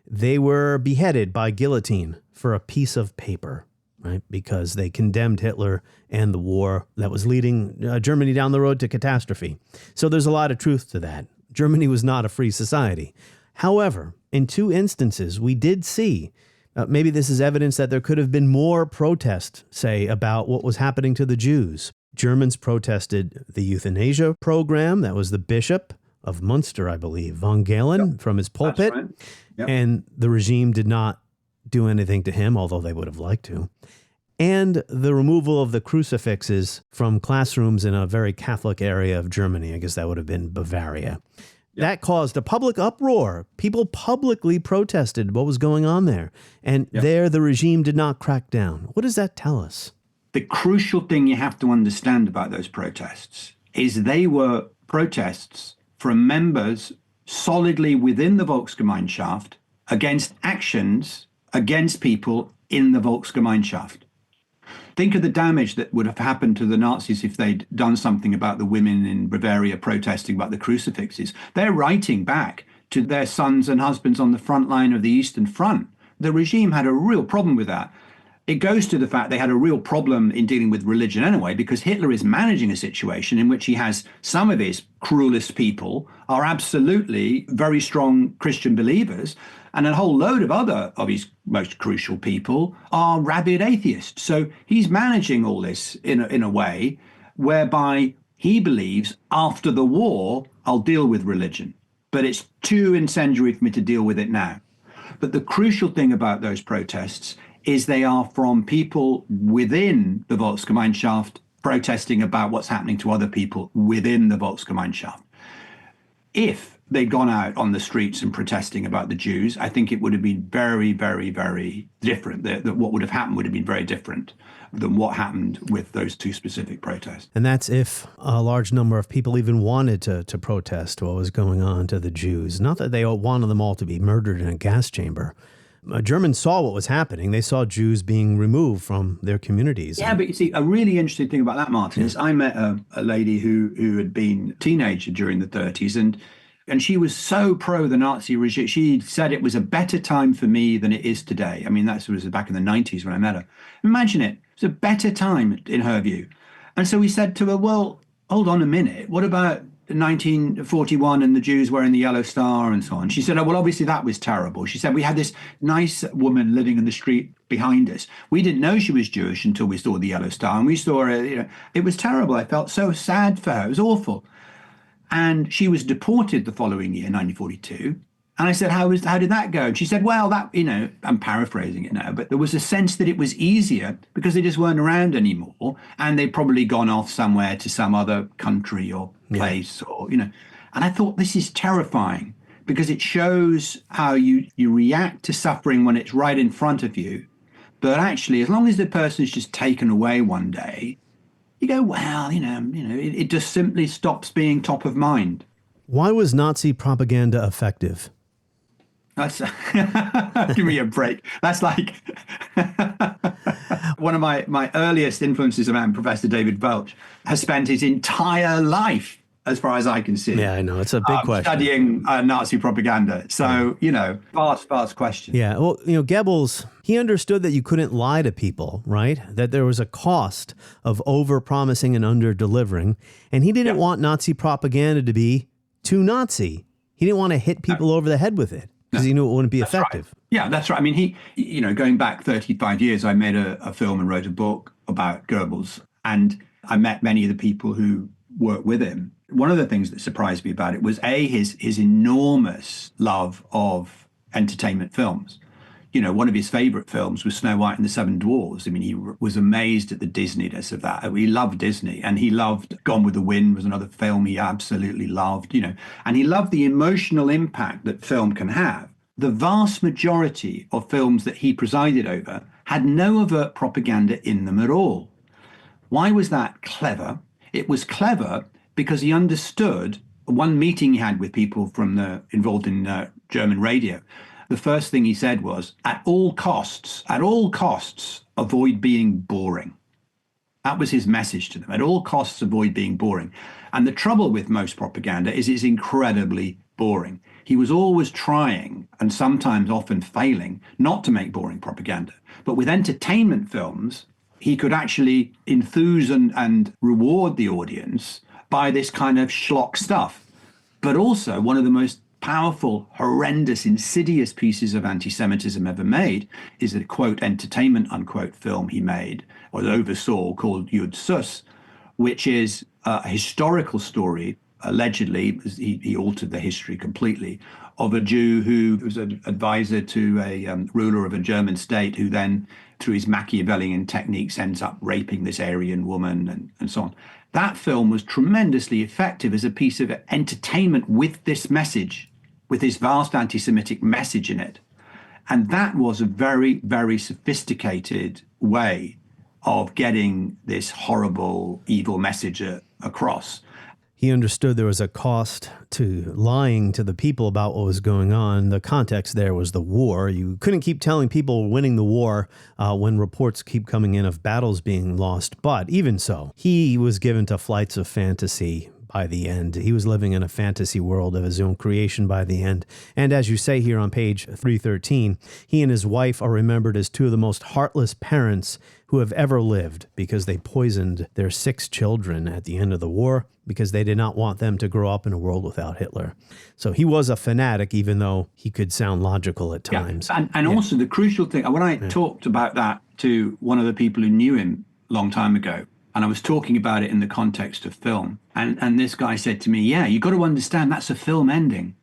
They were beheaded by guillotine for a piece of paper, right? Because they condemned Hitler and the war that was leading Germany down the road to catastrophe. So there's a lot of truth to that. Germany was not a free society. However, in two instances, we did see, maybe this is evidence that there could have been more protest, say, about what was happening to the Jews. Germans protested the euthanasia program. That was the Bishop of Munster, I believe, von Galen, from his pulpit. Right. Yep. And the regime did not do anything to him, although they would have liked to. And the removal of the crucifixes from classrooms in a very Catholic area of Germany. I guess that would have been Bavaria. Yep. That caused a public uproar. People publicly protested what was going on there. And there the regime did not crack down. What does that tell us? The crucial thing you have to understand about those protests is they were protests from members solidly within the Volksgemeinschaft against actions against people in the Volksgemeinschaft. Think of the damage that would have happened to the Nazis if they'd done something about the women in Bavaria protesting about the crucifixes. They're writing back to their sons and husbands on the front line of the Eastern Front. The regime had a real problem with that. It goes to the fact they had a real problem in dealing with religion anyway, because Hitler is managing a situation in which he has some of his cruelest people are absolutely very strong Christian believers, and a whole load of other of his most crucial people are rabid atheists. So he's managing all this in a way whereby he believes after the war, I'll deal with religion, but it's too incendiary for me to deal with it now. But the crucial thing about those protests is they are from people within the Volksgemeinschaft protesting about what's happening to other people within the Volksgemeinschaft. If they'd gone out on the streets and protesting about the Jews, I think it would have been very, very, very different. That what would have happened would have been very different than what happened with those two specific protests. And that's if a large number of people even wanted to protest what was going on to the Jews. Not that they wanted them all to be murdered in a gas chamber. Germans saw what was happening. They saw Jews being removed from their communities. Yeah, but you see, a really interesting thing about that, Martin, is I met a lady who had been a teenager during the 30s, and she was so pro the Nazi regime. She said it was a better time for me than it is today. I mean, that was back in the 90s when I met her. Imagine it. It was a better time in her view. And so we said to her, well, hold on a minute. What about 1941 and the Jews wearing the yellow star and so on. She said, oh, well, obviously that was terrible. She said, we had this nice woman living in the street behind us. We didn't know she was Jewish until we saw the yellow star, and we saw her, it was terrible. I felt so sad for her. It was awful. And she was deported the following year, 1942. And I said, how did that go? And she said, well, that, I'm paraphrasing it now, but there was a sense that it was easier because they just weren't around anymore. And they'd probably gone off somewhere to some other country or place and I thought, this is terrifying because it shows how you react to suffering when it's right in front of you. But actually, as long as the person is just taken away one day, you go, well, it just simply stops being top of mind. Why was Nazi propaganda effective? That's give me a break. That's like one of my earliest influences around Professor David Welch has spent his entire life, as far as I can see. Yeah, I know. It's a big question. Studying Nazi propaganda. So, vast question. Yeah. Well, Goebbels, he understood that you couldn't lie to people, right? That there was a cost of over-promising and under-delivering. And he didn't want Nazi propaganda to be too Nazi. He didn't want to hit people over the head with it because he knew it wouldn't be effective. Right. Yeah, that's right. I mean, he, going back 35 years, I made a film and wrote a book about Goebbels. And I met many of the people who worked with him. One of the things that surprised me about it was his enormous love of entertainment films. One of his favorite films was Snow White and the Seven Dwarfs. I mean, he was amazed at the Disneyness of that. He loved Disney, and he loved Gone with the Wind was another film he absolutely loved, and he loved the emotional impact that film can have. The vast majority of films that he presided over had no overt propaganda in them at all. Why was that clever? It was clever because he understood one meeting he had with people involved in German radio. The first thing he said was, at all costs, avoid being boring. That was his message to them. At all costs, avoid being boring. And the trouble with most propaganda is it's incredibly boring. He was always trying, and sometimes often failing, not to make boring propaganda. But with entertainment films, he could actually enthuse and reward the audience by this kind of schlock stuff. But also, one of the most powerful, horrendous, insidious pieces of anti-Semitism ever made is a, quote, entertainment, unquote, film he made or oversaw called Yud Sus, which is a historical story, allegedly, he altered the history completely, of a Jew who was an advisor to a ruler of a German state who then, through his Machiavellian techniques, ends up raping this Aryan woman and so on. That film was tremendously effective as a piece of entertainment with this message, with this vast anti-Semitic message in it. And that was a very, very sophisticated way of getting this horrible, evil message across. He understood there was a cost to lying to the people about what was going on. The context there was the war. You couldn't keep telling people winning the war when reports keep coming in of battles being lost. But even so, he was given to flights of fantasy by the end. He was living in a fantasy world of his own creation by the end. And as you say here on page 313, he and his wife are remembered as two of the most heartless parents who have ever lived because they poisoned their 6 children at the end of the war because they did not want them to grow up in a world without Hitler. So he was a fanatic, even though he could sound logical at times. Yeah. And also the crucial thing, when I talked about that to one of the people who knew him a long time ago, and I was talking about it in the context of film, and this guy said to me, yeah, you got to understand that's a film ending.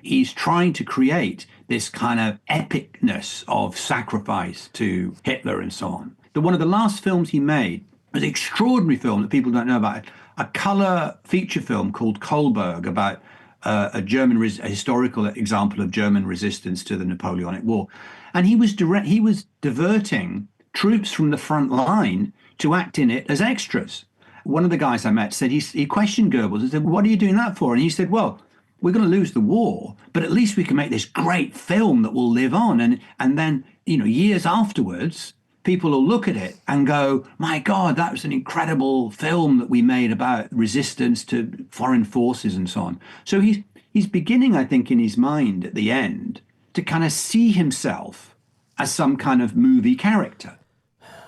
He's trying to create this kind of epicness of sacrifice to Hitler and so on. One of the last films he made was an extraordinary film that people don't know about, a color feature film called Kohlberg about a historical example of German resistance to the Napoleonic War. And he was diverting troops from the front line to act in it as extras. One of the guys I met said he questioned Goebbels and said, what are you doing that for? And he said, well, we're going to lose the war, but at least we can make this great film that will live on. And then, years afterwards, people will look at it and go, my God, that was an incredible film that we made about resistance to foreign forces and so on. So he's beginning, I think, in his mind at the end to kind of see himself as some kind of movie character.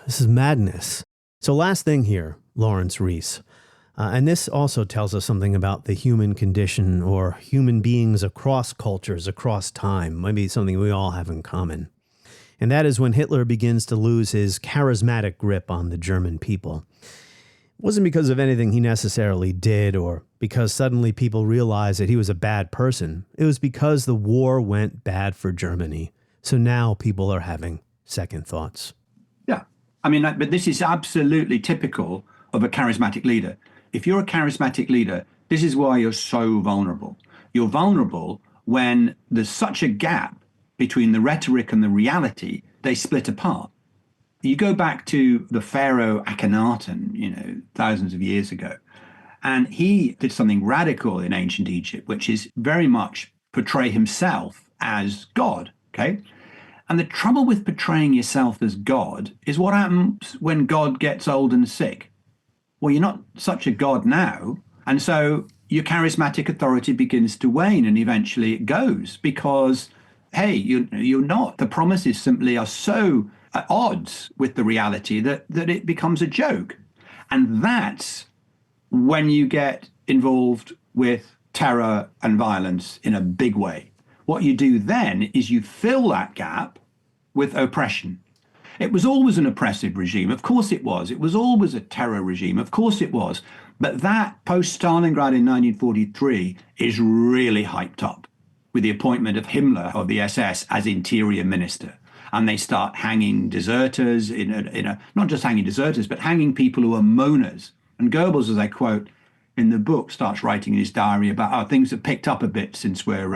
This is madness. So last thing here, Laurence Rees. And this also tells us something about the human condition or human beings across cultures, across time, maybe something we all have in common. And that is when Hitler begins to lose his charismatic grip on the German people. It wasn't because of anything he necessarily did or because suddenly people realized that he was a bad person. It was because the war went bad for Germany. So now people are having second thoughts. Yeah. I mean, but this is absolutely typical of a charismatic leader. If you're a charismatic leader, this is why you're so vulnerable. You're vulnerable when there's such a gap between the rhetoric and the reality, they split apart. You go back to the pharaoh Akhenaten, thousands of years ago, and he did something radical in ancient Egypt, which is very much portray himself as God, okay? And the trouble with portraying yourself as God is what happens when God gets old and sick. Well, you're not such a God now, and so your charismatic authority begins to wane, and eventually it goes because, hey, you're not. The promises simply are so at odds with the reality that it becomes a joke. And that's when you get involved with terror and violence in a big way. What you do then is you fill that gap with oppression. It was always an oppressive regime. Of course it was. It was always a terror regime. Of course it was. But that post-Stalingrad in 1943 is really hyped up with the appointment of Himmler of the SS as interior minister. And they start hanging deserters, not just hanging deserters, but hanging people who are moaners. And Goebbels, as I quote in the book, starts writing in his diary about how things have picked up a bit since we're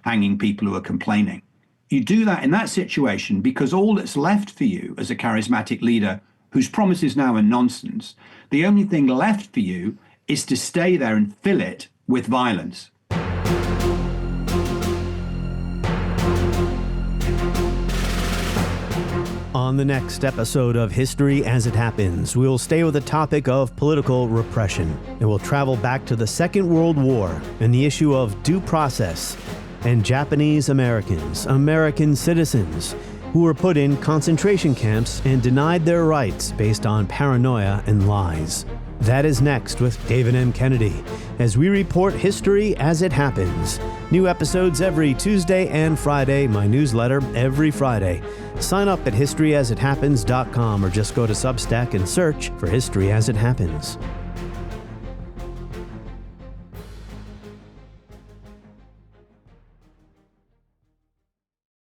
hanging people who are complaining. You do that in that situation because all that's left for you as a charismatic leader whose promises now are nonsense, the only thing left for you is to stay there and fill it with violence. On the next episode of History as It Happens, we'll stay with the topic of political repression, and we'll travel back to the Second World War and the issue of due process and Japanese Americans, American citizens, who were put in concentration camps and denied their rights based on paranoia and lies. That is next with David M. Kennedy, as we report history as it happens. New episodes every Tuesday and Friday, my newsletter every Friday. Sign up at historyasithappens.com or just go to Substack and search for History as It Happens.